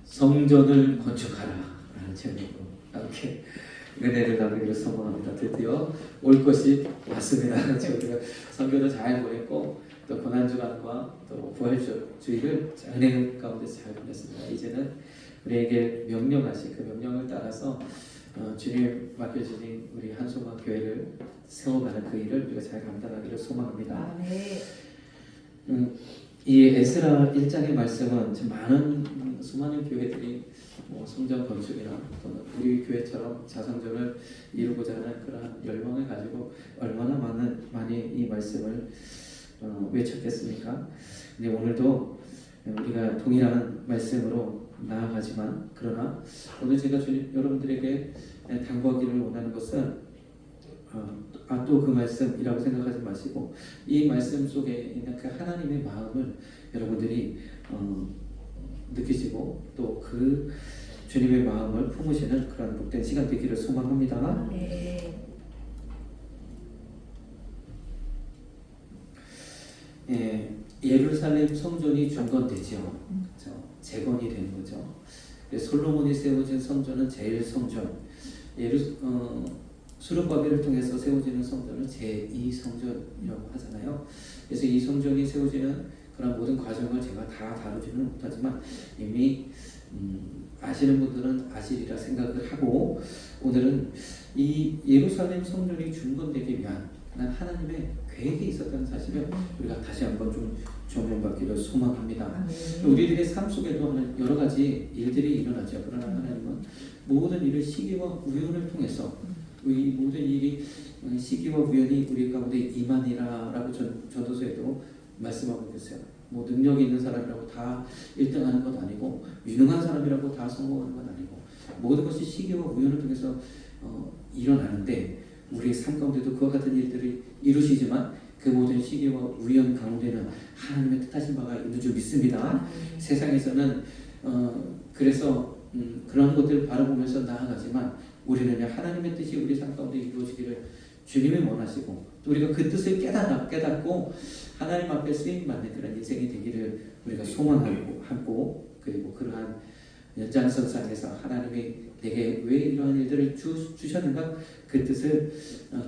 성전을 건축하라 라는 제목으로 이렇게 은혜를 나누기로 소망합니다. 드디어 올 것이 왔습니다. 저희가 선교도 잘 보냈고 또 고난주간과 또 부활주의를 은혜 가운데 잘 보냈습니다. 이제는 우리에게 명령하신 그 명령을 따라서 주님 맡겨주신 우리 한소만 교회를 세워가는 그 일을 우리가 잘 감당하기를 소망합니다. 네. 이 에스라 1장의 말씀은 수많은 교회들이 성전 건축이나 또는 우리 교회처럼 자성전을 이루고자 하는 그러한 열망을 가지고 얼마나 많이 이 말씀을 외쳤겠습니까? 근데 오늘도 우리가 동일한 말씀으로 나아가지만 그러나 오늘 제가 여러분들에게 당부하기를 원하는 것은 또 그 말씀이라고 생각하지 마시고 이 말씀 속에 있는 그 하나님의 마음을 여러분들이 느끼시고 또 그 주님의 마음을 품으시는 그런 복된 시간 되기를 소망합니다. 네. 예루살렘 성전이 중건되죠. 재건이 되는 거죠. 솔로몬이 세워진 성전은 제일 성전, 수르바벨을 통해서 세워지는 성전은 제2성전이라고 하잖아요. 그래서 이 성전이 세워지는 그런 모든 과정을 제가 다 다루지는 못하지만 이미 아시는 분들은 아시리라 생각을 하고 오늘은 이 예루살렘 성전이 중건되기 위한 하나님의 계획이 있었다는 사실을 우리가 다시 한번 좀 조명받기를 소망합니다. 우리들의 삶 속에도 여러 가지 일들이 일어나죠. 그러나 하나님은 모든 일을 시기와 우연을 통해서 이 모든 일이 시기와 우연이 우리 가운데 임하니라라고 전도서에도 말씀하고 계세요. 능력이 있는 사람이라고 다 1등하는 것 아니고 유능한 사람이라고 다 성공하는 것 아니고 모든 것이 시기와 우연을 통해서 일어나는데 우리의 삶 가운데도 그와 같은 일들을 이루시지만 그 모든 시기와 우연 가운데는 하나님의 뜻하신 바가 있는 줄 믿습니다. 세상에서는 그래서 그런 것들을 바라보면서 나아가지만 우리는 하나님의 뜻이 우리 삶 가운데 이루어지기를 주님이 원하시고 또 우리가 그 뜻을 깨닫고 하나님 앞에 쓰임받는 그런 인생이 되기를 우리가 소망하고 그리고 그러한 연장선상에서 하나님이 내게 왜 이러한 일들을 주셨는가 그 뜻을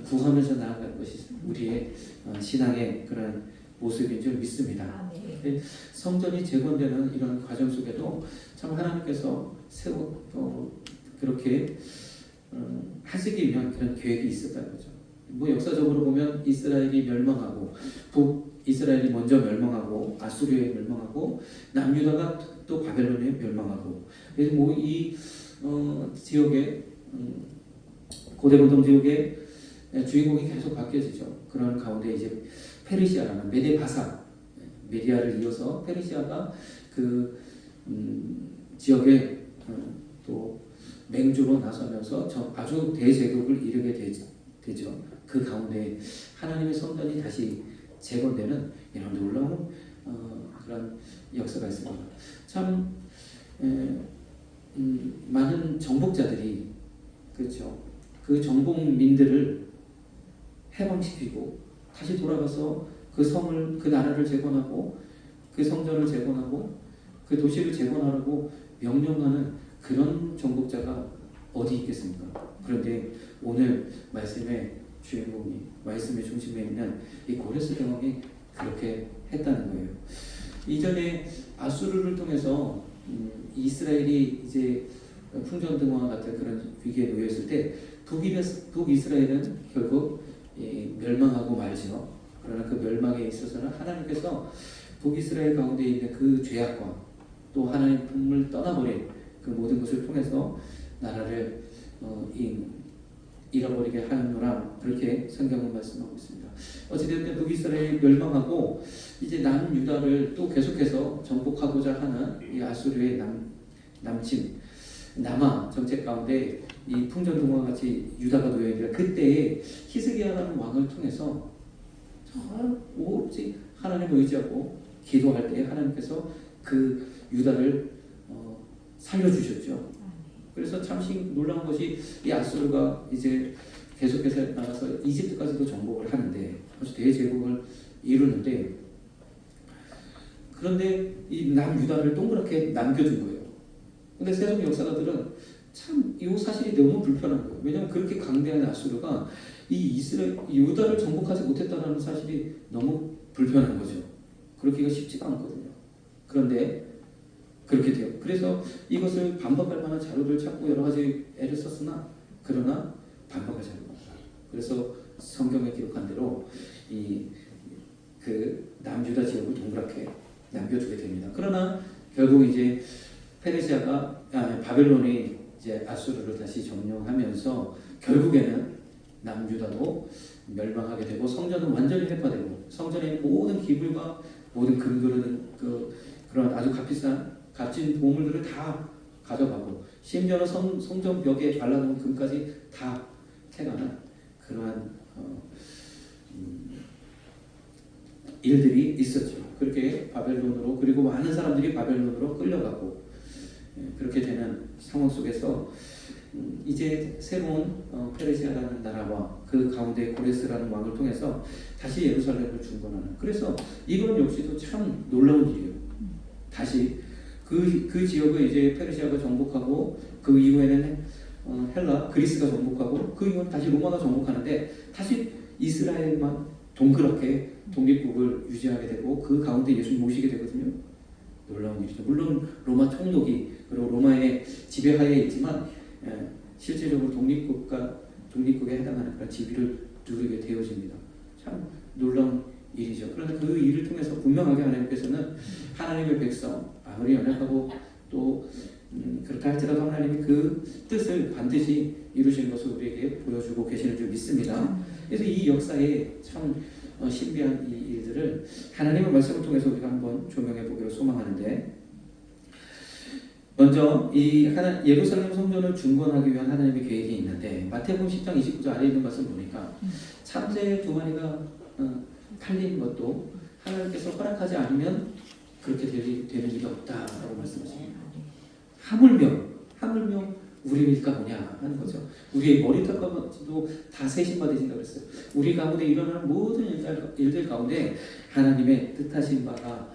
구하면서 나아가는 것이 우리의 신앙의 그런 모습인 줄 믿습니다. 성전이 재건되는 이런 과정 속에도 참 하나님께서 그렇게 하시기 위한 그런 계획이 있었다는 거죠. 역사적으로 보면 이스라엘이 멸망하고 북이스라엘이 먼저 멸망하고 아수르에 멸망하고 남유다가 또 바벨론에 멸망하고 그래서 이 지역의 고대고동 지역의 주인공이 계속 바뀌어지죠. 그런 가운데 이제 페르시아라는 메디아를 이어서 페르시아가 그 지역에 또 맹주로 나서면서 아주 대제국을 이루게 되죠. 그 가운데 하나님의 성전이 다시 재건되는 이런 놀라운 그런 역사가 있습니다. 참 많은 정복자들이 그렇죠. 그 정복민들을 해방시키고 다시 돌아가서 그 성을 그 나라를 재건하고 그 성전을 재건하고 그 도시를 재건하라고 명령하는 그런 정복자가 어디 있겠습니까? 그런데 오늘 말씀의 주인공이 말씀의 중심에 있는 이 고레스 대왕이 그렇게 했다는 거예요. 이전에 아수르를 통해서 이스라엘이 이제 풍전등화와 같은 그런 위기에 놓였을 때 북이스라엘은 결국 멸망하고 말죠. 그러나 그 멸망에 있어서는 하나님께서 북이스라엘 가운데 있는 그 죄악과 또 하나님의 품을 떠나버린 그 모든 것을 통해서 나라를 잃어버리게 하느라 그렇게 성경은 말씀하고 있습니다. 어찌됐든 북이스라엘이 멸망하고 이제 남유다를 또 계속해서 정복하고자 하는 이 아수르의 남하 정책 가운데 이 풍전등화와 같이 유다가 놓여 있는데 그때에 히스기야라는 왕을 통해서 정말 오직 하나님을 의지하고 기도할 때 하나님께서 그 유다를 살려주셨죠. 그래서 참 놀라운 것이 이 아수르가 이제 계속해서 나가서 이집트까지도 정복을 하는데 아주 대제국을 이루는데 그런데 이 남유다를 동그랗게 남겨준 거예요. 근데 세속 역사가들은 참 이 사실이 너무 불편한 거예요. 왜냐하면 그렇게 강대한 아수르가 이 이스라엘 유다를 정복하지 못했다는 사실이 너무 불편한 거죠. 그렇기가 쉽지가 않거든요. 그런데 그렇게 돼요. 그래서 이것을 반박할 만한 자료를 찾고 여러 가지 애를 썼으나 그러나 반박할 자료가 없다. 그래서 성경에 기록한 대로 그 남유다 지역을 동그랗게 남겨두게 됩니다. 그러나 결국 이제 바벨론이 이제 아수르를 다시 점령하면서 결국에는 남유다도 멸망하게 되고 성전은 완전히 회파되고 성전의 모든 기물과 모든 금그릇 그런 아주 값진 보물들을 다 가져가고 심지어는 성전 벽에 발라놓은 금까지 다 태가는 그러한 일들이 있었죠. 그렇게 바벨론으로 그리고 많은 사람들이 바벨론으로 끌려가고 그렇게 되는 상황 속에서 이제 새로운 페르시아라는 나라와 그 가운데 고레스라는 왕을 통해서 다시 예루살렘을 중건하는 그래서 이건 역시도 참 놀라운 일이에요. 다시 그 지역을 이제 페르시아가 정복하고 그 이후에는 그리스가 정복하고 그 이후는 다시 로마가 정복하는데 다시 이스라엘만 동그랗게 독립국을 유지하게 되고 그 가운데 예수님 모시게 되거든요. 놀라운 일이죠. 물론 로마 총독이 그리고 로마의 지배하에 있지만 실제적으로 독립국에 해당하는 그런 지위를 누리게 되어집니다. 참 놀라운 일이죠. 그런데 그 일을 통해서 분명하게 하나님께서는 하나님의 백성 아무리 연약하고 또 그렇다 할지라도 하나님이 그 뜻을 반드시 이루시는 것을 우리에게 보여주고 계시는 줄 믿습니다. 그래서 이 역사에 참 신비한 이 일들을 하나님의 말씀을 통해서 우리가 한번 조명해 보기를 소망하는데 먼저 예루살렘 성전을 중건하기 위한 하나님의 계획이 있는데 마태복음 10장 29절 아래에 있는 것을 보니까 참새 2마리가 팔린 것도 하나님께서 허락하지 않으면 그렇게 되는 일이 없다라고 말씀하십니다. 하물며 우리 일가 뭐냐 하는 거죠. 우리의 머리털까지도 다 세심받으신다고 그랬어요. 우리 가운데 일어나는 모든 일들 가운데 하나님의 뜻하신 바가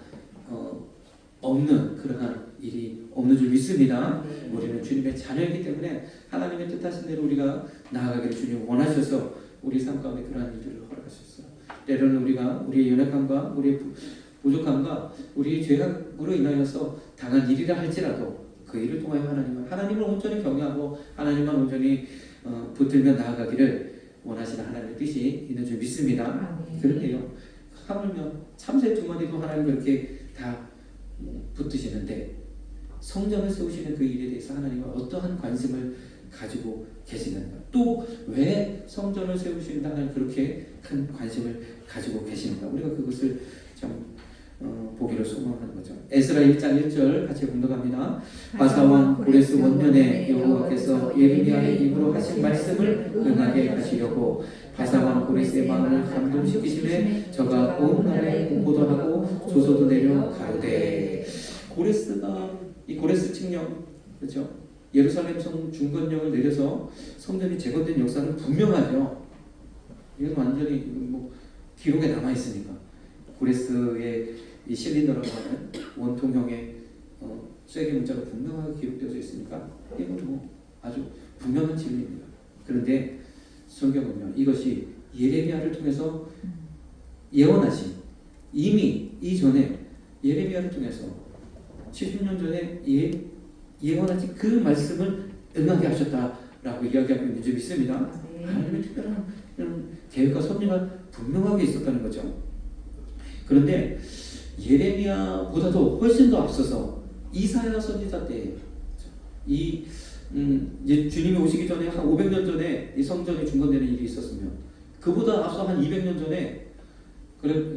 없는 그러한 일이 없는 줄 믿습니다. 우리는 주님의 자녀이기 때문에 하나님의 뜻하신 대로 우리가 나아가기를 주님 원하셔서 우리 삶 가운데 그러한 일들을 허락하셨어요. 때로는 우리가 우리의 연약함과 우리의 부족함과 우리의 죄악으로 인하여서 당한 일이라 할지라도 그 일을 통하여 하나님을 온전히 경외하고 하나님만 온전히 붙들며 나아가기를 원하시는 하나님의 뜻이 있는 줄 믿습니다. 그런데요, 하물며 참새 2마리도 하나님 그렇게 다 붙드시는데 성전을 세우시는 그 일에 대해서 하나님은 어떠한 관심을 가지고 계시는가? 또 왜 성전을 세우시는가 하나님 그렇게 큰 관심을 가지고 계시는가? 우리가 그것을 좀 보기를 소망하는 거죠. 에스라 1장 1절 같이 공독합니다. 바사왕 고레스 원년에 여호와께서 예레미야의 입으로 하신 말씀을 응하게 하시려고 바사왕 고레스의 마음을 감동시키심에 저가 온 나라에 공포도 하고 조서도 내려 가로되 이 고레스 칙령 그렇죠? 예루살렘 성 중건령을 내려서 성전이 재건된 역사는 분명하죠. 이건 완전히 기록에 남아 있으니까 고레스의 이 실린더라고 하는 원통형의 쐐기 문자가 분명하게 기록되어져 있으니까 이건 아주 분명한 진리입니다. 그런데 성경은요 이것이 예레미야를 통해서 예언하신 이미 이전에 예레미야를 통해서 70년 전에 예언하신 그 말씀을 응하게 하셨다라고 이야기하고 있는 줄 믿습니다. 하나님의 특별한 계획과 섭리가 분명하게 있었다는 거죠. 그런데 예레미야보다도 훨씬 더 앞서서 이사야 선지자 때 주님이 오시기 전에 한 500년 전에 이 성전이 중건되는 일이 있었으면 그보다 앞서 한 200년 전에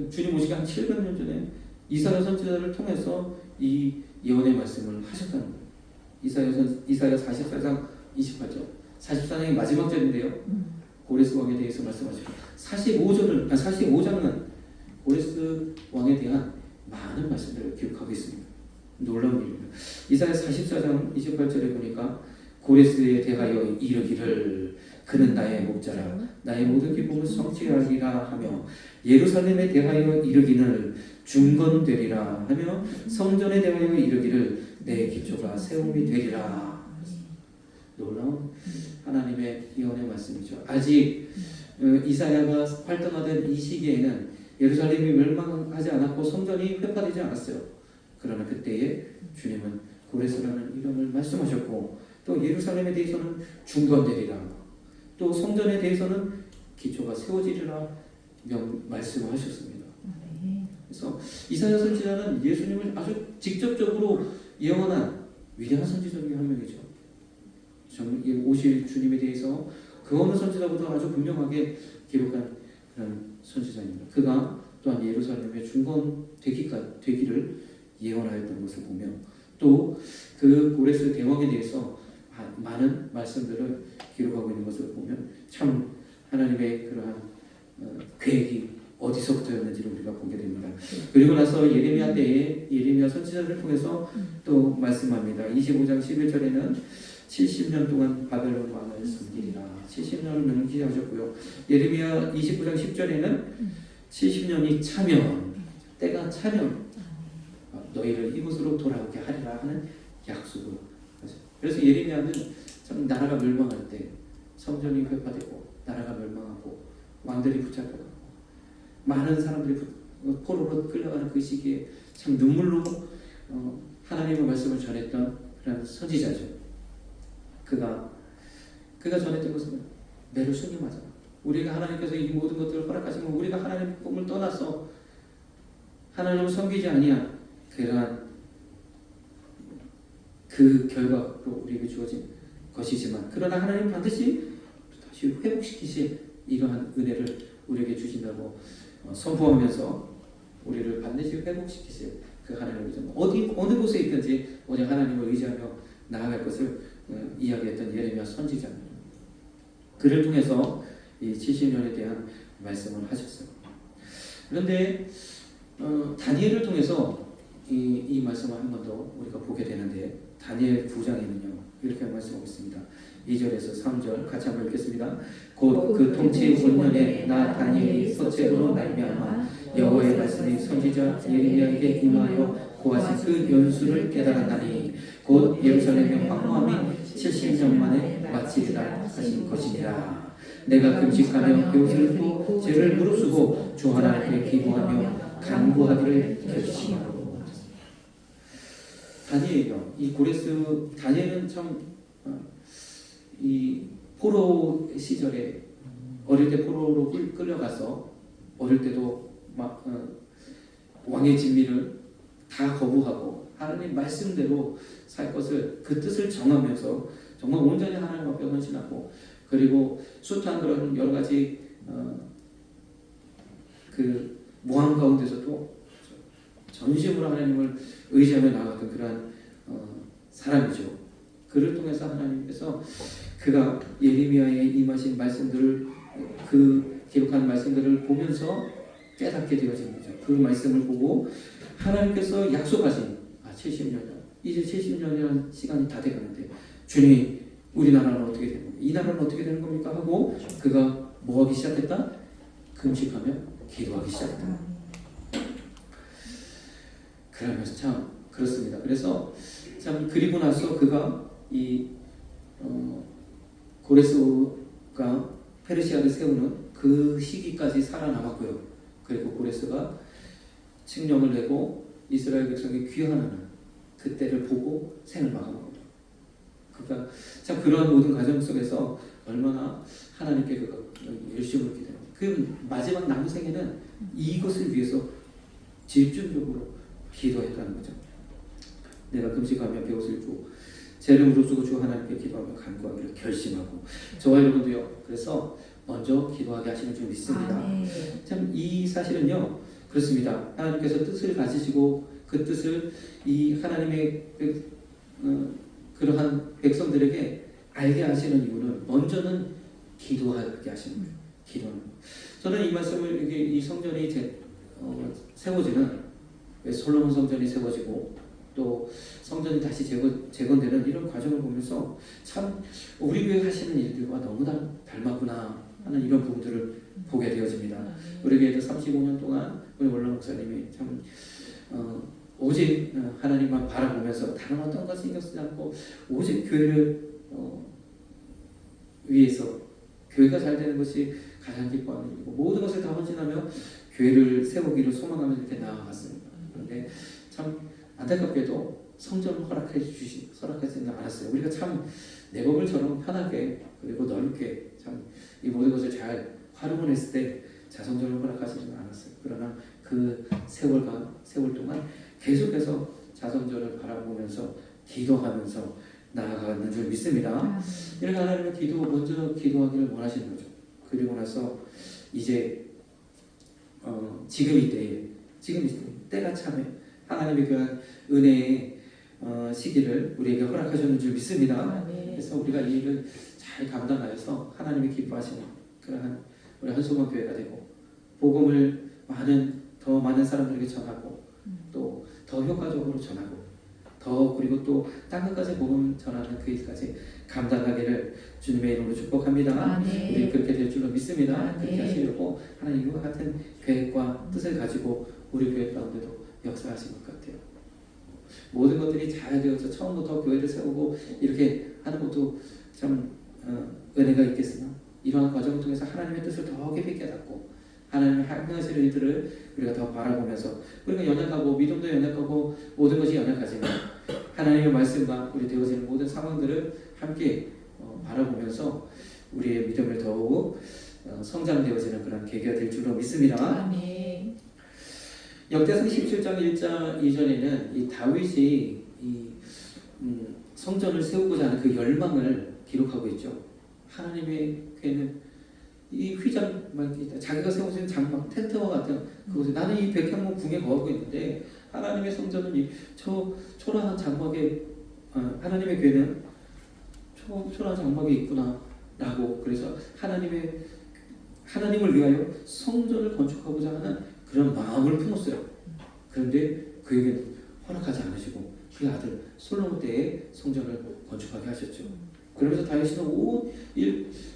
주님 오시기 한 700년 전에 이사야 선지자를 통해서 이 예언의 말씀을 하셨다는 거예요. 이사야 44장 28절 44장의 마지막 절인데요. 고레스 왕에 대해서 말씀하시고 45장은 고레스 왕에 대한 많은 말씀들을 기록하고 있습니다. 놀라운 일입니다. 이사야 44장 28절에 보니까 고레스에 대하여 이르기를 그는 나의 목자라 나의 모든 기쁨을 성취하리라 하며 예루살렘에 대하여 이르기를 중건되리라 하며 성전에 대하여 이르기를 내 기초가 세움이 되리라. 놀라운 하나님의 예언의 말씀이죠. 아직 이사야가 활동하던 이 시기에는 예루살렘이 멸망하지 않았고 성전이 회파되지 않았어요. 그러나 그때에 주님은 고레스라는 이름을 말씀하셨고 또 예루살렘에 대해서는 중건되리라, 또 성전에 대해서는 기초가 세워지리라 말씀을 하셨습니다. 그래서 이사야 선지자는 예수님을 아주 직접적으로 예언한 위대한 선지자 중에 한 명이죠. 오실 주님에 대해서 그 어느 선지자보다 아주 분명하게 기록한 그런 선지자입니다. 그가 또한 예루살렘의 중건되기를 예언하였던 것을 보며 또 그 고레스 대왕에 대해서 많은 말씀들을 기록하고 있는 것을 보면 참 하나님의 그러한 계획이 어디서부터였는지를 우리가 보게 됩니다. 그리고 나서 예레미야 때에 예레미야 선지자를 통해서 또 말씀합니다. 25장 11절에는 70년 동안 바벨론 왕을 섬기리라. 70년을 명기하셨고요. 예레미야 29장 10절에는 70년이 차면, 때가 차면 너희를 이곳으로 돌아오게 하리라 하는 약속을 하죠. 그래서 예레미야는 참 나라가 멸망할 때 성전이 회파되고 나라가 멸망하고 왕들이 붙잡혀가고 많은 사람들이 포로로 끌려가는 그 시기에 참 눈물로 하나님의 말씀을 전했던 그런 선지자죠. 그가 전했던 것은 매를 순임하잖아. 우리가 하나님께서 이 모든 것들을 허락하신 건 우리가 하나님의 꿈을 떠나서 하나님을 섬기지 아니한 그러한 그 결과로 우리에게 주어진 것이지만, 그러나 하나님 반드시 다시 회복시키실 이러한 은혜를 우리에게 주신다고 선포하면서 우리를 반드시 회복시키실 그 하나님을 어느 곳에 있든지 오직 하나님을 의지하며 나아갈 것을 이야기했던 예레미야 선지자입니다. 그를 통해서 이 70년에 대한 말씀을 하셨어요. 그런데 다니엘을 통해서 이 말씀을 한 번 더 우리가 보게 되는데, 다니엘 9장에는요 이렇게 말씀하고 있습니다. 2절에서 3절 같이 한번 읽겠습니다. 곧 그 통치 5년에 나 다니엘이 서책으로 말미암아 여호와의 말씀이 선지자 예레미야에게 임하여 고하신 그 연수를 깨달았나니 곧 예루살렘의 황무함이 70년 만에 마치리라 하신 것이니라. 내가 금식하며 배옷을 입고 죄를 무릅쓰고 주 하나님께 기도하며 간구하기를 결심하고. 다니엘이요, 이 고레스 다니엘은 참 이 포로 시절에 어릴 때 포로로 끌려가서 어릴 때도 막 왕의 진미를 다 거부하고 하나님 말씀대로 살 것을 그 뜻을 정하면서 정말 온전히 하나님 앞에 헌신하고, 그리고 숱한 그런 여러 가지 그 모함 가운데서도 전심으로 하나님을 의지하며 나아갔던 그러한 사람이죠. 그를 통해서 하나님께서 그가 예레미야에 임하신 말씀들을, 그 기록한 말씀들을 보면서 깨닫게 되어진 거죠. 그 말씀을 보고 하나님께서 약속하신 70년, 이제 70년이라는 시간이 다 돼가는데 주님, 우리나라는 어떻게 되는 겁니까? 이 나라는 어떻게 되는 겁니까? 하고 그가 뭐 하기 시작했다? 금식하며 기도하기 시작했다. 그러면서 참 그렇습니다. 그래서 참 그리고 나서 그가 이 고레스가 페르시아를 세우는 그 시기까지 살아남았고요. 그리고 고레스가 칙령을 내고 이스라엘 백성이 귀환하는 그때를 보고 생을 마감합니다. 그러니까 참 그러한 모든 과정 속에서 얼마나 하나님께 그가 열심을 기도합니다. 그 마지막 남은 생에는 이것을 위해서 집중적으로 기도했다는 거죠. 내가 금식하며 배옷을 입고 죄를 무릅쓰고 주 하나님께 기도하며 간구하기를 결심하고. 저와 여러분도요, 그래서 먼저 기도하게 하시는 줄 믿습니다. 참 이 사실은요 그렇습니다. 하나님께서 뜻을 가지시고 그 뜻을 이 하나님의 그러한 백성들에게 알게 하시는 이유는 먼저는 기도하게 하시는 거예요. 기도하는 거예요. 저는 이 말씀을 이 성전이 세워지는, 솔로몬 성전이 세워지고 또 성전이 다시 재건되는 이런 과정을 보면서 참 우리 교회 하시는 일들과 너무 닮았구나 하는 이런 부분들을 보게 되어집니다. 우리 교회도 35년 동안 우리 원로 목사님이 참 오직 하나님만 바라보면서 다른 어떤 것을 신경 쓰지 않고 오직 교회를 위해서 교회가 잘 되는 것이 가장 기뻐하는 일이고 모든 것을 다 헌신하며 교회를 세우기를 소망하면서 이렇게 나아갔습니다. 그런데 참 안타깝게도 성전을 허락하지는 않았어요. 우리가 참 내법을처럼 편하게 그리고 넓게 참 이 모든 것을 잘 활용을 했을 때 자성전을 허락하지는 않았어요. 그러나 그 세월 동안 계속해서 자성전을 바라보면서 기도하면서 나아가는 줄 믿습니다. 이렇게 하나님은 먼저 기도하기를 원하시는 거죠. 그리고 나서 이제 지금 이 때가 참에 하나님의 그 은혜의 시기를 우리에게 허락하셨는 줄 믿습니다. 그래서 우리가 이 일을 잘 감당하여서 하나님이 기뻐하시는 그러한 우리 한소만 교회가 되고 복음을 더 많은 사람들에게 전하고 또 더 효과적으로 전하고 그리고 또 땅끝까지 복음 전하는 그 일까지 감당하기를 주님의 이름으로 축복합니다. 우리 그렇게 될 줄로 믿습니다. 그렇게 하시려고 하나님과 같은 계획과 뜻을 가지고 우리 교회 가운데도 역사하신 것 같아요. 모든 것들이 잘 되어서 처음부터 교회를 세우고 이렇게 하는 것도 참 은혜가 있겠으나 이러한 과정을 통해서 하나님의 뜻을 더 깊이 깨닫고 하나님의 행하실 일들을 우리가 더 바라보면서 우리가 연약하고 믿음도 연약하고 모든 것이 연약하지만 하나님의 말씀과 우리 되어지는 모든 상황들을 함께 바라보면서 우리의 믿음을 더욱 성장되어지는 그런 계기가 될 줄로 믿습니다. 아멘. 역대상 17장 1장 이전에는 이 다윗이 성전을 세우고자 하는 그 열망을 기록하고 있죠. 하나님의 궤는 이 휘장, 자기가 세우신 장막, 텐트와 같은 그곳에 나는 이 백향목 궁에 거하고 있는데 하나님의 성전은 이 초라한 장막에 하나님의 궤는 초라한 장막에 있구나라고 그래서 하나님을 위하여 성전을 건축하고자 하는 그런 마음을 품었어요. 그런데 그에게 허락하지 않으시고 그의 아들 솔로몬 때에 성전을 건축하게 하셨죠. 그러면서 다윗은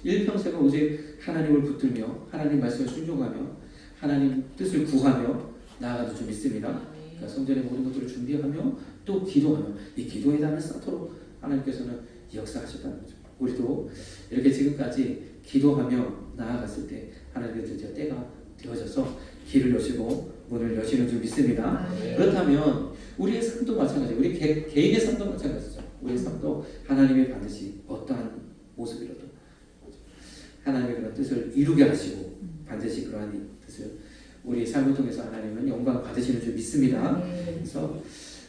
일평생을 오직 하나님을 붙들며 하나님 말씀을 순종하며 하나님 뜻을 구하며 나아가는 줄 믿습니다. 그러니까 성전의 모든 것들을 준비하며 또 기도하며 이 기도에 대한 쌓도록 하나님께서는 역사하셨다는 거죠. 우리도 이렇게 지금까지 기도하며 나아갔을 때 하나님께서 드디어 때가 되어져서 길을 여시고 문을 여시는 줄 믿습니다. 그렇다면 우리의 삶도 마찬가지예요. 우리 개인의 삶도 마찬가지죠. 우리의 삶도 하나님의 반드시 어떠한 모습이라도 하나님의 그런 뜻을 이루게 하시고 반드시 그러한 뜻을 우리 삶을 통해서 하나님은 영광을 받으시는 줄 믿습니다. 그래서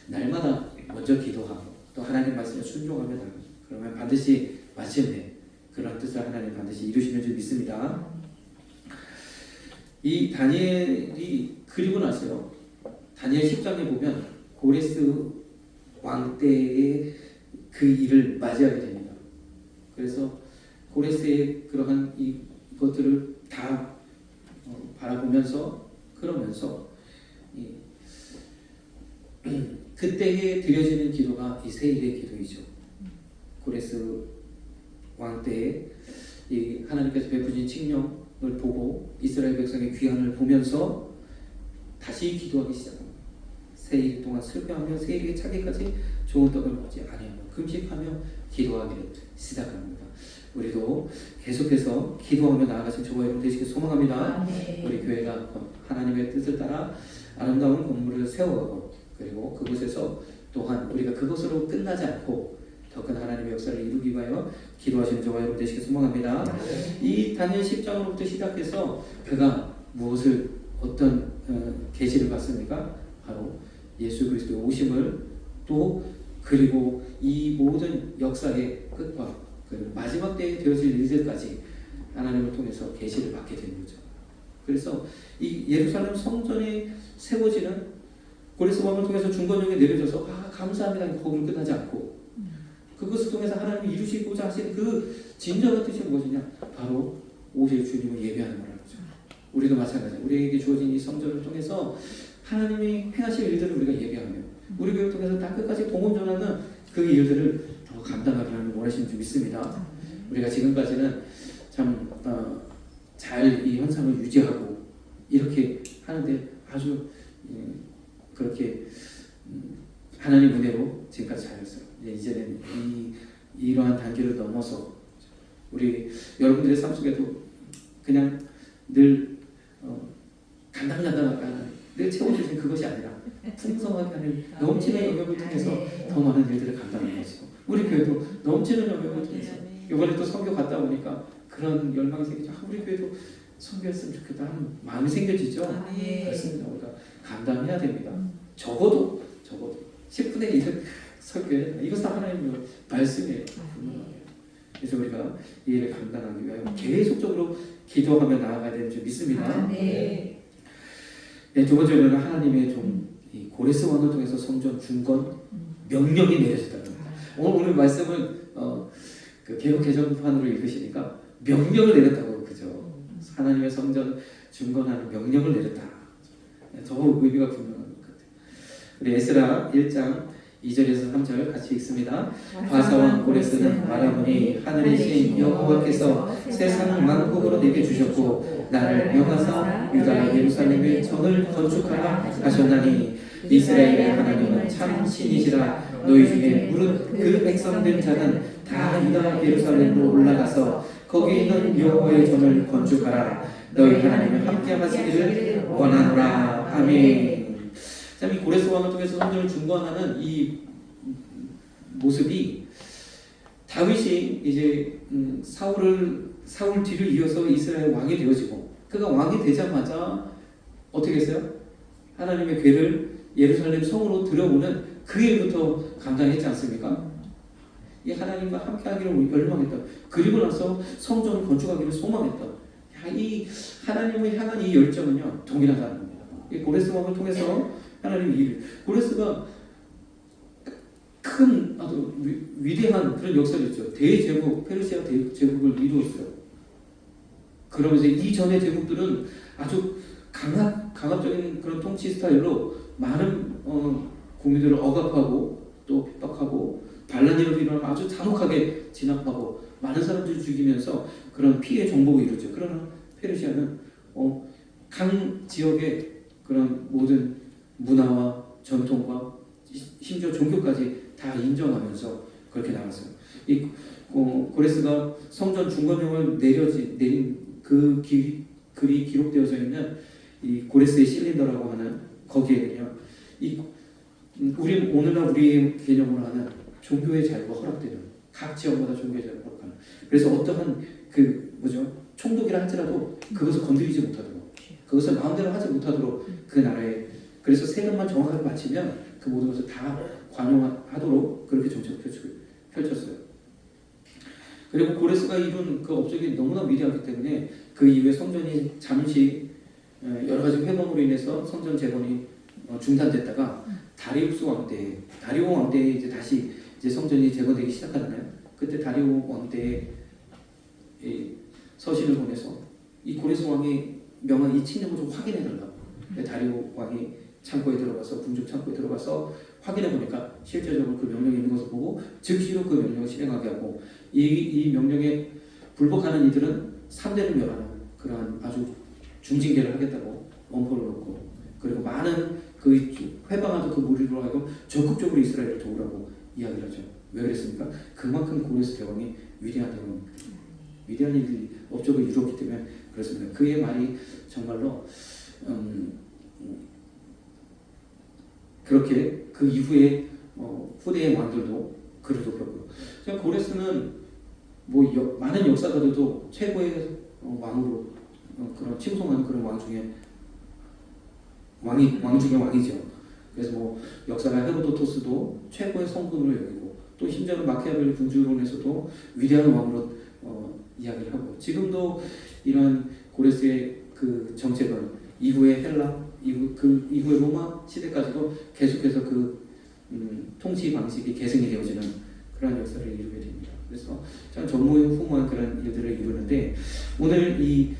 날마다 먼저 기도하고 또 하나님 말씀에 순종하며 나가고 그러면 반드시 마침내 그런 뜻을 하나님 반드시 이루시는 줄 믿습니다. 이 다니엘이 그리고 나서요. 다니엘 10장에 보면 고레스 왕 때의 그 일을 맞이하게 됩니다. 그래서 고레스의 그러한 이것들을 다 바라보면서 그러면서 그때에 드려지는 기도가 이 세일의 기도이죠. 고레스 왕 때에 이 하나님께서 베푸신 칙령을 보고 이스라엘 백성의 귀환을 보면서 다시 기도하기 시작합니다. 세일 동안 슬퍼하며 세일에게 차기까지 좋은 떡을 먹지 아니하며 금식하며 기도하기를 시작합니다. 우리도 계속해서 기도하며 나아가신 저와 여러분 되시길 소망합니다. 우리 교회가 하나님의 뜻을 따라 아름다운 건물을 세워가고 그리고 그곳에서 또한 우리가 그것으로 끝나지 않고 더 큰 하나님의 역사를 이루기 위하여 기도하시는 저와 여러분 되시길 소망합니다. 이 다니엘 10장으로부터 시작해서 그가 어떤 계시를 받습니까? 바로 예수 그리스도의 오심을 또 그리고 이 모든 역사의 끝과 그 마지막 때에 되어질 일들까지 하나님을 통해서 계시를 받게 되는 거죠. 그래서 이 예루살렘 성전이 세워지는 고레스 왕을 통해서 중건역에 내려져서 감사합니다. 거기를 끝나지 않고 그것을 통해서 하나님이 이루시고자 하신 그 진정한 뜻이 무엇이냐? 바로 오실 주님을 예배하는 거라는 거죠. 우리도 마찬가지예요. 우리에게 주어진 이 성전을 통해서 하나님이 행하실 일들을 우리가 예배하며 우리 교회를 통해서 다 끝까지 복음 전하는 그 일들을 더 감당하기를 원하시는 줄 믿습니다. 우리가 지금까지는 참 잘 이 현상을 유지하고 이렇게 하는데 아주 그렇게 하나님 은혜로 지금까지 잘했어요. 이제는 이러한 단계를 넘어서 우리 여러분들의 삶 속에도 그냥 늘 간당간당한 늘 채워주신 그것이 아니라 풍성하게 하는 넘치는 영역을 통해서 더 많은 일들을 감당하는 것이고 우리 교회도 넘치는 영역을 통해서 이번에 또 선교 갔다 오니까 그런 열망이 생기죠. 우리 교회도 선교했으면 좋겠다 하는 마음이 생겨지죠. 그렇습니다. 우리가 감당해야 됩니다. 적어도 10분의 1은 설교해야 이것은 하나님의 말씀이에요. 그래서 우리가 이 일을 감당하기 위하여 계속적으로 기도하며 나아가야 되는 줄 믿습니다. 네, 두 번째로는 하나님의 좀 고레스 왕을 통해서 성전 중건 명령이 내려졌다는 겁니다. 오늘 말씀은 그 개혁 개정판으로 읽으시니까 명령을 내렸다고 그죠? 하나님의 성전 중건하는 명령을 내렸다. 더 의미가 분명한 것 같아요. 우리 에스라 1장 2절에서 3절 같이 읽습니다. 바사왕 고레스는 말하노니 하늘이신 여호와께서 세상 만국으로 내게 주셨고 나를 명하사 유다 예루살렘에 전을 건축하라 하셨나니 이스라엘의 하나님은 참 신이시라. 너희 중에 무릇 그 백성된 자는 다 유다 예루살렘으로 올라가서 거기 있는 여호와의 전을 건축하라. 너희 하나님이 함께 하시기를 원하노라. 아멘. 이 고레스 왕을 통해서 성전을 중건하는 이 모습이 다윗이 이제 사울 뒤를 이어서 이스라엘 왕이 되어지고 그가 왕이 되자마자 어떻게 했어요? 하나님의 궤를 예루살렘 성으로 들여오는 그 일부터 감당했지 않습니까? 이 하나님과 함께하기를 열망했다. 그리고 나서 성전을 건축하기를 소망했다. 이 하나님을 향한 이 열정은요 동일하다는 겁니다. 이 고레스 왕을 통해서 하나님의 일, 고레스가 큰 아주 위대한 그런 역사를 했죠. 대제국, 페르시아 대제국을 이루었어요. 그러면서 이전의 제국들은 아주 강압적인 그런 통치 스타일로 많은 국민들을 억압하고 또 핍박하고 반란을 일어나고 아주 잔혹하게 진압하고 많은 사람들을 죽이면서 그런 피해 정복을 이루죠. 그러나 페르시아는 각 지역의 그런 모든 문화와 전통과 심지어 종교까지 다 인정하면서 그렇게 나갔어요. 이 고레스가 성전 중건용을 내린 그 글이 기록되어져 있는 이 고레스의 실린더라고 하는 거기에는요, 우리 오늘날 우리 개념으로 하는 종교의 자유가 허락되는 각 지역마다 종교의 자유가 허락하는. 그래서 어떠한 총독이라 할지라도 그것을 건드리지 못하도록, 그것을 마음대로 하지 못하도록 그 나라에 그래서 세금만 정확하게 바치면 그 모든 것을 다 관용하도록 그렇게 정책을 펼쳤어요. 그리고 고레스가 이룬 그 업적이 너무나 위대하기 때문에 그 이후에 성전이 잠시 여러 가지 회방으로 인해서 성전 재건이 중단됐다가 다리오 왕 때에 이제 다시 성전이 재건되기 시작하잖아요. 그때 다리오 왕 때에 서신을 보내서 이 고레스 왕이 명한 이 칙령을 좀 확인해 달라고. 다리오 왕이 창고에 들어가서 궁중 창고에 들어가서 확인해 보니까 실제적으로 그 명령이 있는 것을 보고 즉시로 그 명령을 실행하게 하고 이 명령에 불복하는 이들은 3대를 멸하는 그러한 아주 중징계를 하겠다고 엄포를 놓고 그리고 많은 그 회방하던 그 무리로 하여금 적극적으로 이스라엘을 도우라고 이야기를 하죠. 왜 그랬습니까? 그만큼 고레스 대왕이 위대하다고 합니다. 위대한 일들이 업적을 이루었기 때문에 그렇습니다. 그의 말이 정말로 그렇게 그 이후에 후대의 왕들도 그래도 그렇고요. 고레스는 많은 역사가들도 최고의 왕으로 그런 칭송하는 그런 왕 중에 왕이죠. 그래서 역사가 헤로도토스도 최고의 성군으로 여기고 또 심지어는 마키아벨리 군주론에서도 위대한 왕으로 이야기를 하고 지금도 이런 고레스의 그 정책은 이후의 헬라 이후의 로마 시대까지도 계속해서 그 통치 방식이 계승이 되어지는 그런 역사를 이루게 됩니다. 그래서 참 전무후무한 그런 일들을 이루는데 오늘 이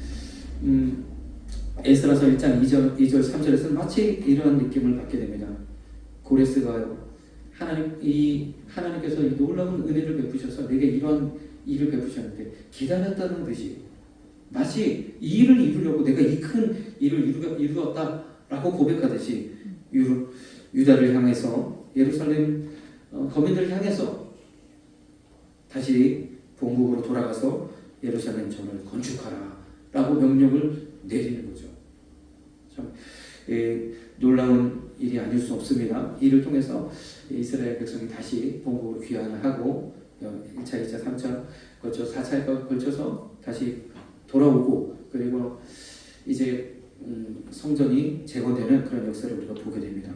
에스라서 1장 2절 3절에서는 마치 이러한 느낌을 받게 됩니다. 고레스가 하나님께서 이 놀라운 은혜를 베푸셔서 내게 이러한 일을 베푸셨는데 기다렸다는 듯이 마치 이 일을 이루려고 내가 이 큰 일을 이루었다 라고 고백하듯이 유다를 향해서 예루살렘 거민들을 향해서 다시 본국으로 돌아가서 예루살렘 전을 건축하라 라고 명령을 내리는 거죠. 참 놀라운 일이 아닐 수 없습니다. 이를 통해서 이스라엘 백성이 다시 본국으로 귀환하고 1차, 2차, 3차 거쳐 4차에 걸쳐서 다시 돌아오고 그리고 이제 성전이 재건되는 그런 역사를 우리가 보게 됩니다.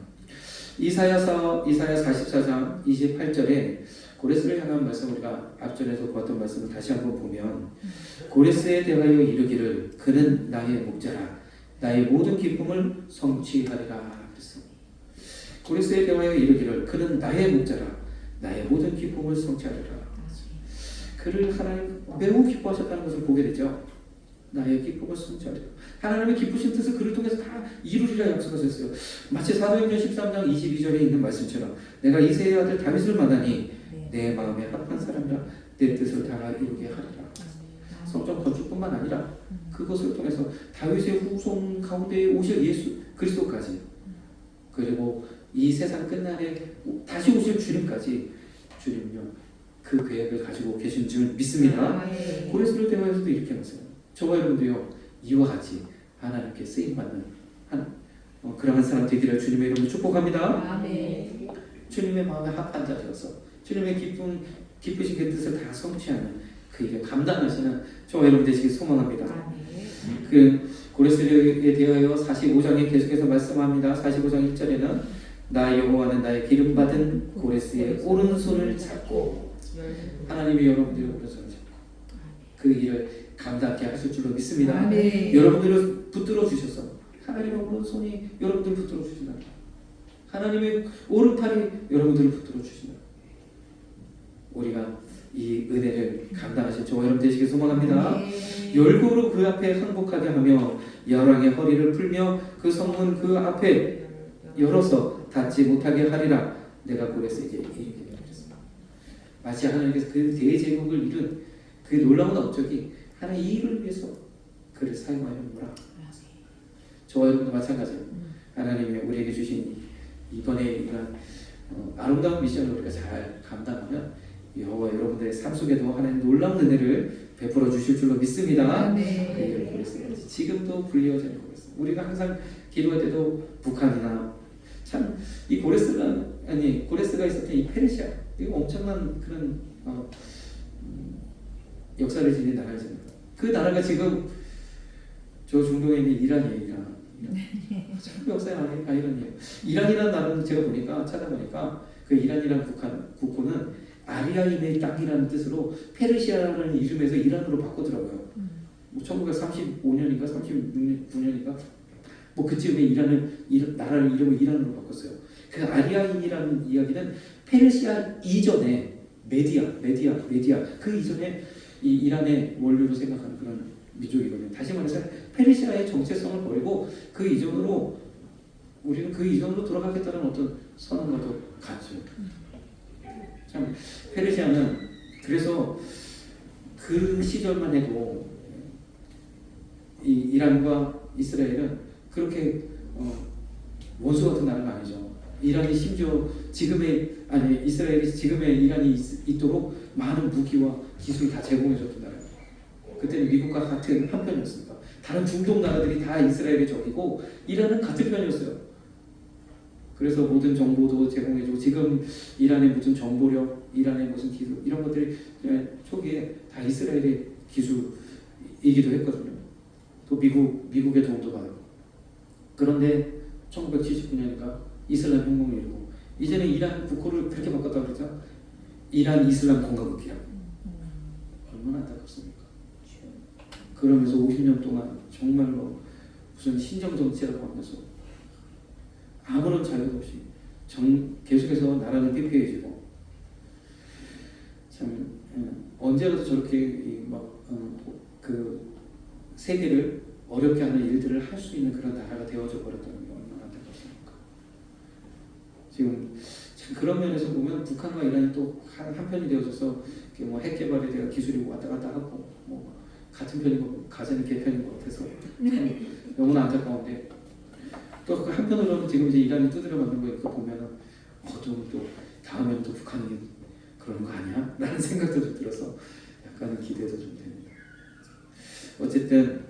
이사야 44장 28절에 고레스를 향한 말씀 우리가 앞전에서 보았던 말씀을 다시 한번 보면 고레스에 대하여 이르기를 그는 나의 목자라 나의 모든 기쁨을 성취하리라 그랬어. 고레스에 대하여 이르기를 그는 나의 목자라 나의 모든 기쁨을 성취하리라. 그를 하나님 매우 기뻐하셨다는 것을 보게 되죠. 나의 기쁨을 성취하리라. 하나님의 기쁘신 뜻을 그를 통해서 다 이루리라 약속하셨어요. 마치 사도행전 13장 22절에 있는 말씀처럼 내가 이새의 아들 다윗을 만나니 내 마음에 합한 사람이라 내 뜻을 다 이루게 하리라. 성전 건축뿐만 아니라 그것을 통해서 다윗의 후손 가운데 오실 예수 그리스도까지 그리고 이 세상 끝날에 다시 오실 주님까지 주님요 그 계획을 가지고 계신 줄 믿습니다. 고레스를 대하여서도 이렇게 하세요. 저와 여러분도요 이와 같이 하나님께 쓰임받는 그러한 사람 되기를 주님의 이름으로 축복합니다. 아멘. 주님의 마음에 합한 자들로서 주님의 기쁘신 그 뜻을 다 성취하는 그 일을 감당하시는 저와 여러분 되시길 소망합니다. 아멘. 그 고레스에 대하여 45장에 계속해서 말씀합니다. 45장 1절에는 나 여호와는 나의 기름 받은 고레스의 오른손을 잡고 하나님이 여러분들의 오른손을 잡고 그 일을 감당하게 하실 줄로 믿습니다. 아멘. 여러분들을 붙들어 주셔서 하나님의 오른손이 여러분들을 붙들어 주신다. 하나님의 오른팔이 여러분들을 붙들어 주신다. 우리가 이 은혜를 감당하실 저와 여러분 되시길 소망합니다. 열고로 그 앞에 항복하게 하며 열왕의 허리를 풀며 그 성문 그 앞에 열어서 닫지 못하게 하리라. 내가 고레스에게 이르게 되었습니다. 마치 하나님께서 그 대제국을 이룬 그 놀라운 업적이 하나님 이 일을 위해서 그를 사용하였노라. 저와 여러분도 마찬가지예요. 하나님이 우리에게 주신 이번에 이런 아름다운 미션을 우리가 잘 감당하면 여호와 여러분들의 삶 속에도 하나님 놀라운 은혜를 베풀어 주실 줄로 믿습니다. 그 고레스까지 지금도 불리어지는 고레스. 우리가 항상 기도할 때도 북한이나 참 이 고레스가 있었던 이 페르시아 이거 엄청난 그런 역사를 지닌 나라잖아요. 그 나라가 지금 저 중동에 있는 이란이에요. 참 역사의 나라가 이란이에요. 이란이라는 나라는 제가 찾아보니까 그 이란이라는 국호는 아리아인의 땅이라는 뜻으로 페르시아라는 이름에서 이란으로 바꾸더라고요. 뭐 1935년인가 36년인가 뭐 그쯤에 나라를 이름을 이란으로 바꿨어요. 그 아리아인이라는 이야기는 페르시아 이전에 메디아 그 이전에 이 이란의 원류로 생각하는 그런 민족이거든요. 다시 말해서 페르시아의 정체성을 버리고 그 이전으로 우리는 그 이전으로 돌아가겠다는 어떤 선언과도 같죠. 참 페르시아는 그래서 그 시절만 해도 이 이란과 이스라엘은 그렇게 원수 같은 나라가 아니죠. 이란이 심지어 이스라엘이 지금의 이란이 있도록 많은 무기와 기술이 다 제공해줬던 나라예요. 그때는 미국과 같은 한 편이었습니다. 다른 중동 나라들이 다 이스라엘의 적이고 이란은 같은 편이었어요. 그래서 모든 정보도 제공해주고 지금 이란의 무슨 정보력, 이란의 무슨 기술 이런 것들이 초기에 다 이스라엘의 기술이기도 했거든요. 또 미국의 도움도 받고. 그런데 1979년인가 이슬람 혁명을 이루고 이제는 이란 국호를 그렇게 바꿨다고 그러죠. 이란 이슬람 공화국이야. 얼마나 안타깝습니까? 그러면서 50년 동안 정말로 무슨 신정 정치라고 하면서 아무런 자유도 없이 계속해서 나라는 피폐해지고 참 언제라도 저렇게 그 세계를 어렵게 하는 일들을 할 수 있는 그런 나라가 되어져 버렸다는 게 얼마나 안타깝습니까? 지금 참 그런 면에서 보면 북한과 이란이 또 한편이 되어져서 뭐 핵 개발에 대한 기술이 왔다 갔다 하고 뭐 같은 편이고 가자는 개편인 것 같아서 너무나 안타까운데 또 한편으로는 지금 이제 이란이 두드려 맞는 거 이거 보면은 또 다음에는 또 북한이 그러는 거 아니야? 라는 생각도 좀 들어서 약간은 기대도 좀 됩니다. 어쨌든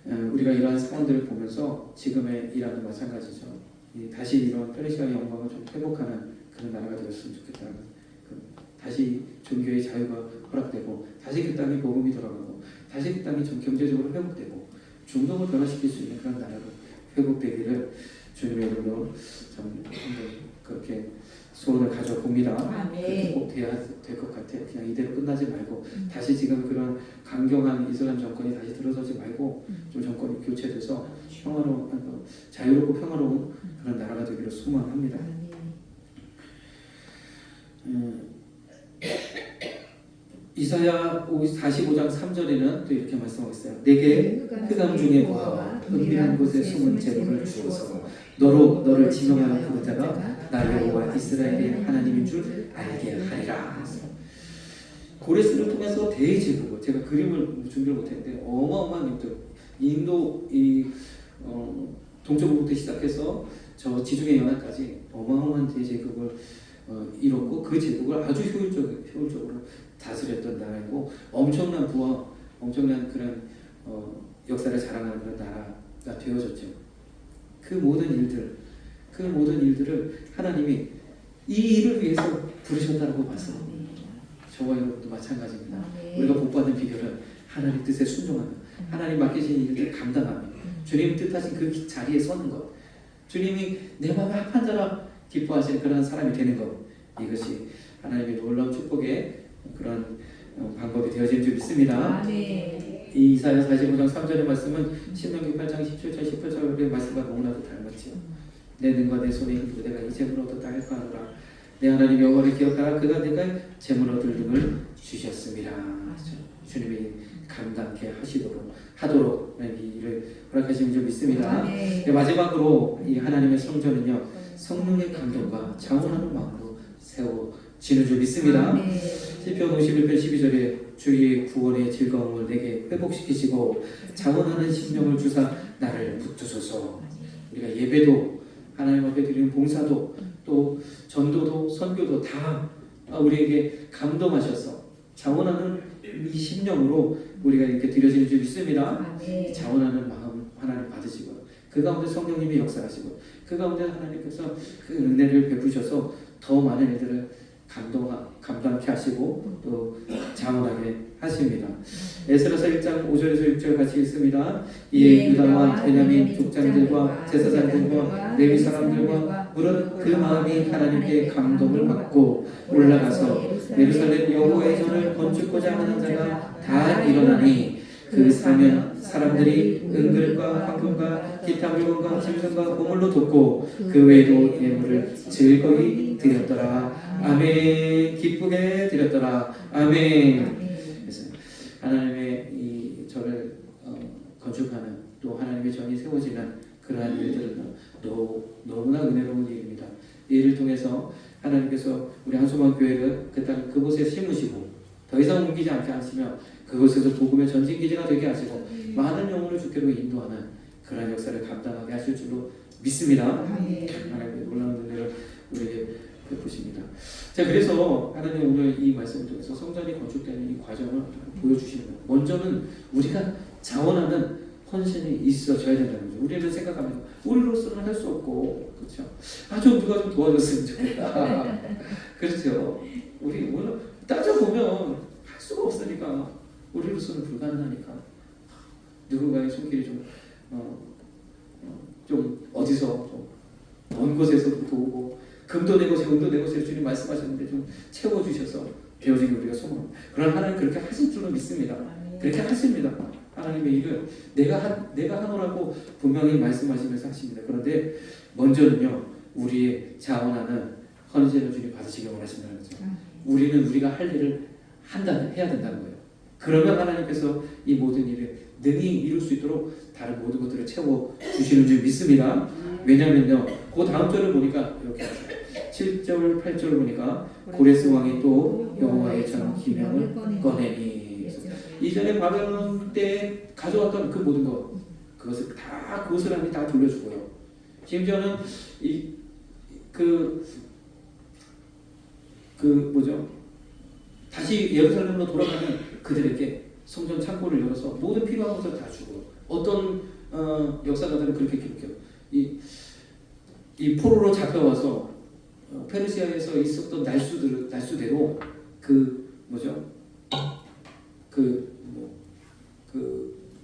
우리가 이러한 상황들을 보면서 지금의 이란도 마찬가지죠. 다시 이런 페르시아의 영광을 좀 회복하는 그런 나라가 되었으면 좋겠다는 다시 종교의 자유가 허락되고 다시 그 땅에 복음이 돌아가고 다시 그 땅이 좀 경제적으로 회복되고 중동을 변화시킬 수 있는 그런 나라로 회복되기를 주님의 이름으로 좀 그렇게 소원을 가져봅니다. 그렇게 꼭 돼야 될 것 같아요. 그냥 이대로 끝나지 말고 다시 지금 그런 강경한 이슬람 정권이 다시 들어서지 말고 좀 정권이 교체돼서 평화로운 자유롭고 평화로운 그런 나라가 되기를 소망합니다. 이사야 45장 3절에는 또 이렇게 말씀하고 있어요. 내게 흑암 중에 보아와 은밀한 곳에 숨은 재물을 주어서 너를 지명하는 그 자가 나 여호와 이스라엘의 하나님인 줄 알게 하리라. 고레스를 통해서 대제국을 제가 그림을 준비를 못했는데 어마어마한 힘들 인도 동쪽부터 시작해서 저 지중해 연안까지 어마어마한 대제국을 이뤘고 그 제국을 아주 효율적으로 다스렸던 나라이고 엄청난 부와 엄청난 그런 역사를 자랑하는 그런 나라가 되어졌죠. 그 모든 일들을 하나님이 이 일을 위해서 부르셨다고 봤어요. 저와 여러분도 마찬가지입니다. 우리가 복받는 비결은 하나님 뜻에 순종하며 하나님 맡기신 일들을 감당하며 주님 뜻하신 그 자리에 서는 것, 주님이 내 마음에 합한 자라 기뻐하시는 그런 사람이 되는 것, 이것이 하나님의 놀라운 축복의 그런 방법이 되어질 줄 믿습니다. 이 이사야 45장 3절의 말씀은 신명기 8장 17절 18절의 말씀과 너무나도 닮았지요. 내 능과 내 손에 힘으로 내가 이 재물을 얻었다 할까 하노라. 내 하나님 여호와를 기억하라. 그가 내가 재물 얻을 힘을 주셨습니다. 주님이 감당케 하도록 이 일을 허락하시는 줄 믿습니다. 마지막으로 이 하나님의 성전은요 성령의 감동과 자원하는 마음으로 세워지는 줄 믿습니다. 시편 51편 12절에 주의 구원의 즐거움을 내게 회복시키시고 자원하는 심령을 주사 나를 붙드소서. 우리가 예배도 하나님 앞에 드리는 봉사도 또 전도도 선교도 다 우리에게 감동하셔서 자원하는 이 심령으로 우리가 이렇게 드려지는 줄 믿습니다. 자원하는 마음 하나님 받으시고 그 가운데 성령님이 역사하시고 그 가운데 하나님께서 그 은혜를 베푸셔서 더 많은 일들을 감당케 하시고 또 자원하게 하십니다. 에스라서 1장 5절에서 6절 같이 읽습니다. 이에 유다와 베냐민 족장들과 제사장들과 레위 사람들과 물은 그 마음이 하나님께 감동을 받고 올라가서 예루살렘 여호와의 전을 건축고자 하는 자가 다 일어나니 그 사람들이 은글과 황금과 기타 물건과 짐승과 보물로 돕고 그 외에도 예물을 즐거이 드렸더라. 아멘. 기쁘게 드렸더라. 아멘. 그래서 하나님의 이 저를 건축하는 또 하나님의 전이 세워지는 그러한 일들은 너무나 은혜로운 일입니다. 이 일을 통해서 하나님께서 우리 한소만 교회를 그곳에 심으시고 더 이상 옮기지 않게 하시며 그곳에서 복음의 전진기지가 되게 하시고 많은 영혼을 주께로 인도하는 그러한 역사를 감당하게 하실 줄로 믿습니다. 하나님의 놀라운 은혜를 우리에게 베푸십니다. 자, 그래서 하나님 오늘 이 말씀을 통해서 성전이 건축되는 이 과정을 보여주시는 거예요. 먼저는 우리가 자원하는 헌신이 있어져야 된다는 거죠. 우리는 생각하면 우리로서는 할 수 없고, 그렇죠? 누가 좀 도와줬으면 좋겠다. 그렇죠? 우리 오늘 따져보면 할 수가 없으니까 우리로서는 불가능하니까 누군가의 손길이 좀 어디서 먼 곳에서도 도우고 금도 내 곳에 은도 내 곳에 주님 말씀하셨는데 좀 채워주셔서 되어지는 우리가 소망. 그러나 하나님 그렇게 하실 줄은 믿습니다. 그렇게 하십니다. 하나님의 일을 내가 하노라고 분명히 말씀하시면서 하십니다. 그런데 먼저는요 우리의 자원하는 헌신을 주님 받으시길 원하신다는 거죠. 우리는 우리가 할 일을 해야 된다는 거예요. 그러면 하나님께서 이 모든 일을 능히 이룰 수 있도록 다른 모든 것들을 채워 주시는 줄 믿습니다. 왜냐면요 그 다음 절을 보니까 이렇게 7절 8절을 보니까 고레스 왕이 또 여호와의 전 기명을 꺼내니 이전에 바벨론 때 가져왔던 그 모든 것 그것을 하나님이 다 돌려주고요. 심지어는 뭐죠? 다시 예루살렘으로 돌아가면 그들에게 성전 창고를 열어서 모든 필요한 것을 다 주고, 어떤 역사가들은 그렇게 기록해요. 이 포로로 잡혀와서 페르시아에서 있었던 날수대로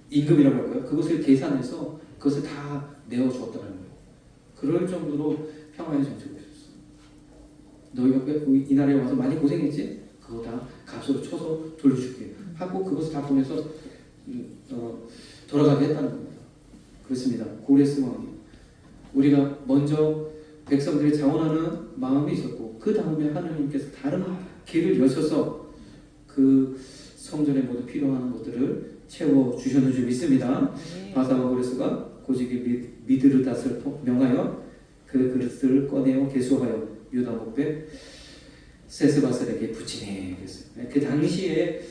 임금이라고 할까요? 그것을 계산해서 그것을 다 내어주었다는 거예요. 그럴 정도로 평화의 정책을 해줬어. 너희가 이 나라에 와서 많이 고생했지? 그거 다 값으로 쳐서 돌려줄게 하고 그것을 다 보내서 돌아가게 했다는 겁니다. 그렇습니다. 고레스 왕이 우리가 먼저 백성들을 자원하는 마음이 있었고, 그 다음에 하나님께서 다른 길을 여셔서 그 성전에 모두 필요한 것들을 채워 주셨는 줄 믿습니다. 바사와 고레스가 고지기 미드르닷을 명하여 그 그릇을 꺼내어 개수하여 유다 목배 세스바살에게 붙이네 그랬어요. 그 당시에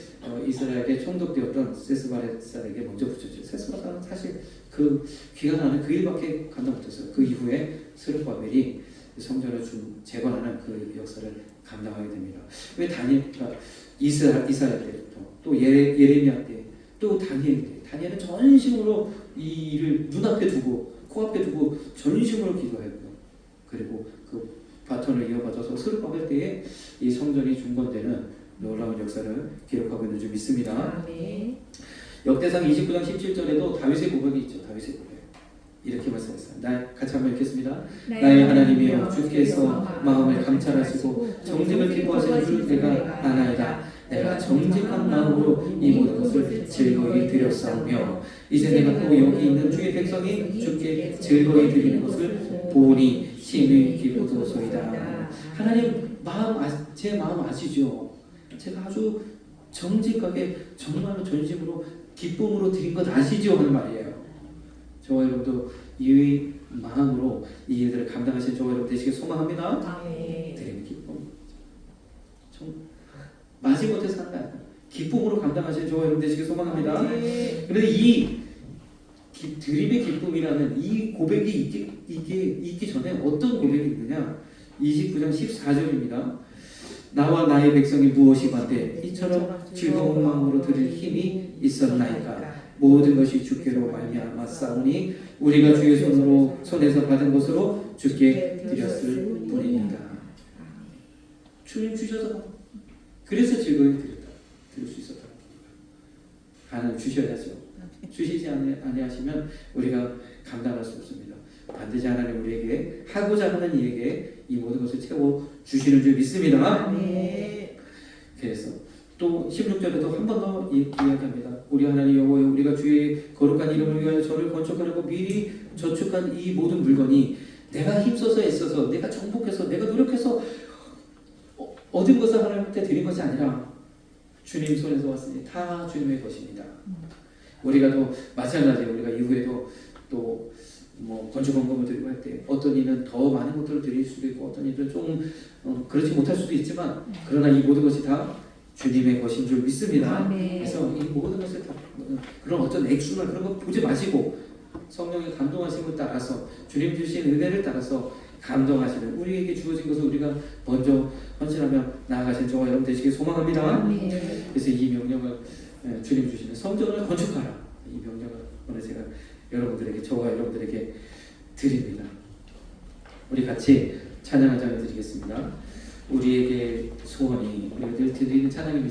이스라엘에 총독되었던 세스바살에게 먼저 붙였죠. 세스바살은 사실 그 귀환하는 그 일밖에 감당 못했어요. 그 이후에 스룹바벨이 성전을 재건하는 그 역사를 감당하게 됩니다. 왜 다니엘가 이스라엘 때부터 또 예레미야 때 또 다니엘 때, 다니엘은 전심으로 이 일을 눈앞에 두고 코앞에 두고 전심으로 기도했고요. 그리고 그 바톤을 이어받아서 스룹바벨 때에 이 성전이 중건되는 놀라운 역사를 기록하고 있는 줄 믿습니다. 역대상 29장 17절에도 다윗의 고백이 있죠. 다윗의 고백. 이렇게 말씀했어요. 같이 한번 읽겠습니다. 나의 하나님이여, 주께서 마음을 감찰하시고 정직을 기뻐하시는 줄 내가 아나이다. 내가 정직한 마음으로 이 모든 것을 즐거이 드렸사오며, 이제 내가 또 여기 있는 주의 백성이 주께 즐거이 드리는 것을 보니 심히 기쁘도소이다. 하나님 제 마음 아시죠? 제가 아주 정직하게 정말로 전심으로 기쁨으로 드린 것 아시죠? 하는 말이에요. 저와 여러분도 이 마음으로 이 일들을 감당하신 저와 여러분 되시길 소망합니다. 드리는 기쁨. 마지 못해서 하는 거 아니에요. 기쁨으로 감당하신 저와 여러분 되시길 소망합니다. 그런데 이 드림의 기쁨이라는 이 고백이 있기 전에 어떤 고백이 있느냐? 29장 14절입니다. 나와 나의 백성이 무엇이 반대 이처럼 즐거운 마음으로 드릴 힘이 있었나이까. 모든 것이 주께로 말미암아 싸우니 우리가 주의 손에서 받은 것으로 주께 드렸을 뿐입니다. 주님 주셔서 그래서 즐거이 드릴 수 있었다. 하나님 주셔야죠. 주시지 아니하시면 우리가 감당할 수 없습니다. 반드시 하나님 우리에게 하고자 하는 이에게 이 모든 것을 채워 주시는 줄 믿습니다. 그래서 또 16절에도 한 번 더 이야기합니다. 우리 하나님 여호와여, 우리가 주의 거룩한 이름을 위하여 저를 건축하려고 미리 저축한 이 모든 물건이 내가 힘써서 애써서 내가 정복해서 내가 노력해서 얻은 것을 하나님께 드린 것이 아니라 주님 손에서 왔으니 다 주님의 것입니다. 우리가 또 마찬가지예요. 우리가 이후에도 또 건축 헌금을 드리고 할 때 어떤 이는 더 많은 것들을 드릴 수도 있고 어떤 이들은 좀 그렇지 못할 수도 있지만, 그러나 이 모든 것이 다 주님의 것인 줄 믿습니다. 그래서 이 모든 것을 다 그런 어떤 액수나 그런 거 보지 마시고 성령의 감동하심을 따라서 주님 주신 은혜를 따라서 감동하시는 우리에게 주어진 것을 우리가 먼저 헌신하며 나아가신 저와 여러분 되시길 소망합니다. 그래서 이 명령을 주님 주시는 성전을 건축하라, 이 명령을 오늘 제가 저와 여러분들에게 드립니다. 우리 같이 찬양을 드리겠습니다. 우리에게 소원이 우리가 늘 드리는 찬양입니다.